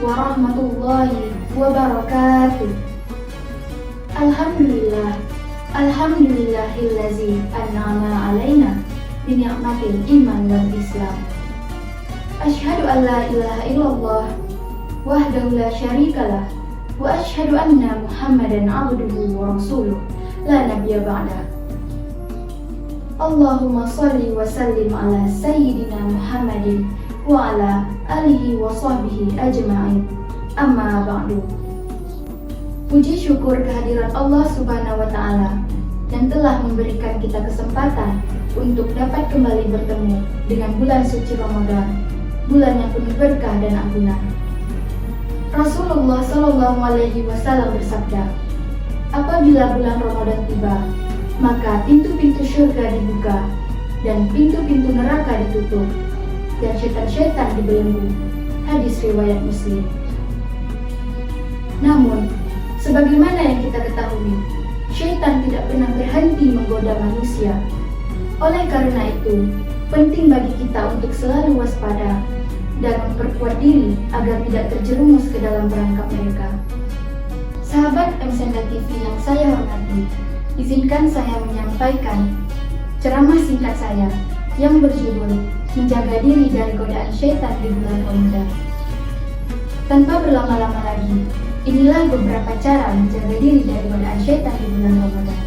warahmatullahi wabarakatuh. Alhamdulillah, alhamdulillahillazi an'ama alaina bini'matil iman wal islam. Asyhadu an la ilaha illallah wahdahu la syarikalah wa asyhadu anna Muhammadan abduhu wa rasuluh la nabiyya ba'dah. Allahumma sholli wa sallim ala sayyidina Muhammadin wa ala alihi wa sahbihi ajma'in. Amma ba'du. Puji syukur kehadiran Allah Subhanahu wa Ta'ala yang telah memberikan kita kesempatan untuk dapat kembali bertemu dengan bulan suci Ramadan, bulan yang penuh berkah dan ampunan. Rasulullah Shallallahu Alaihi Wasallam bersabda, apabila bulan Ramadan tiba, maka pintu-pintu surga dibuka dan pintu-pintu neraka ditutup dan syaitan-syaitan dibelenggu. Hadis riwayat Muslim. Namun, sebagaimana yang kita ketahui, syaitan tidak pernah berhenti menggoda manusia. Oleh karena itu, penting bagi kita untuk selalu waspada dan memperkuat diri agar tidak terjerumus ke dalam perangkap mereka. Sahabat MSenda TV yang saya hormati, izinkan saya menyampaikan ceramah singkat saya yang berjudul Menjaga Diri dari Godaan Syaitan di Bulan Ramadan. Tanpa berlama-lama lagi, inilah beberapa cara menjaga diri dari godaan syaitan di bulan Ramadan.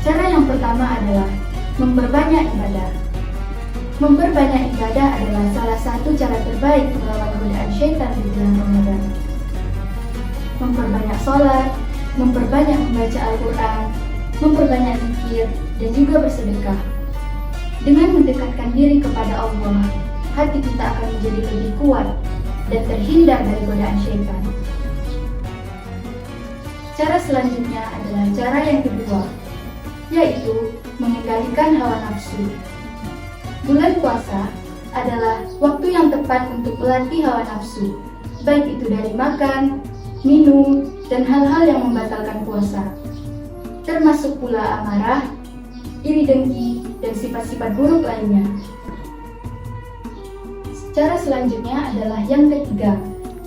Cara yang pertama adalah memperbanyak ibadah. Memperbanyak ibadah adalah salah satu cara terbaik melawan godaan syaitan di bulan Ramadan. Memperbanyak sholat, memperbanyak membaca Al-Quran, memperbanyak zikir, dan juga bersedekah. Dengan mendekatkan diri kepada Allah, hati kita akan menjadi lebih kuat dan terhindar dari godaan syaitan. Cara selanjutnya adalah cara yang kedua, yaitu mengendalikan hawa nafsu. Bulan puasa adalah waktu yang tepat untuk melatih hawa nafsu, baik itu dari makan, minum, dan hal-hal yang membatalkan puasa, termasuk pula amarah, iri dengki, dan sifat-sifat buruk lainnya. Cara selanjutnya adalah yang ketiga,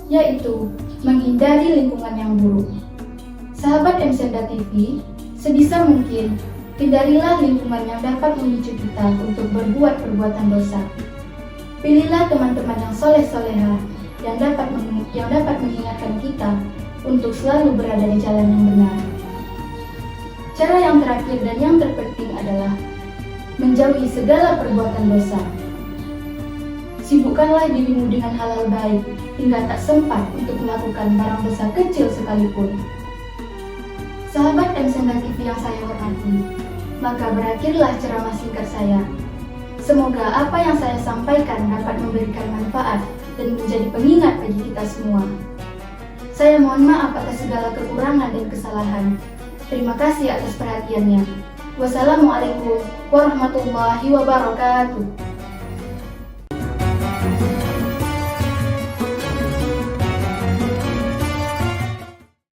yaitu menghindari lingkungan yang buruk. Sahabat MSenda TV, sebisa mungkin hindarilah lingkungan yang dapat memicu kita untuk berbuat perbuatan dosa. Pilihlah teman-teman yang soleh-soleha yang dapat mengingatkan kita untuk selalu berada di jalan yang benar. Cara yang terakhir dan yang terpenting adalah menjauhi segala perbuatan dosa. Sibukkanlah dirimu dengan hal-hal baik hingga tak sempat untuk melakukan barang dosa kecil sekalipun. Sahabat MSenda TV yang saya hormati, maka berakhirlah ceramah singkat saya. Semoga apa yang saya sampaikan dapat memberikan manfaat dan menjadi pengingat bagi kita semua. Saya mohon maaf atas segala kekurangan dan kesalahan. Terima kasih atas perhatiannya. Wassalamualaikum warahmatullahi wabarakatuh.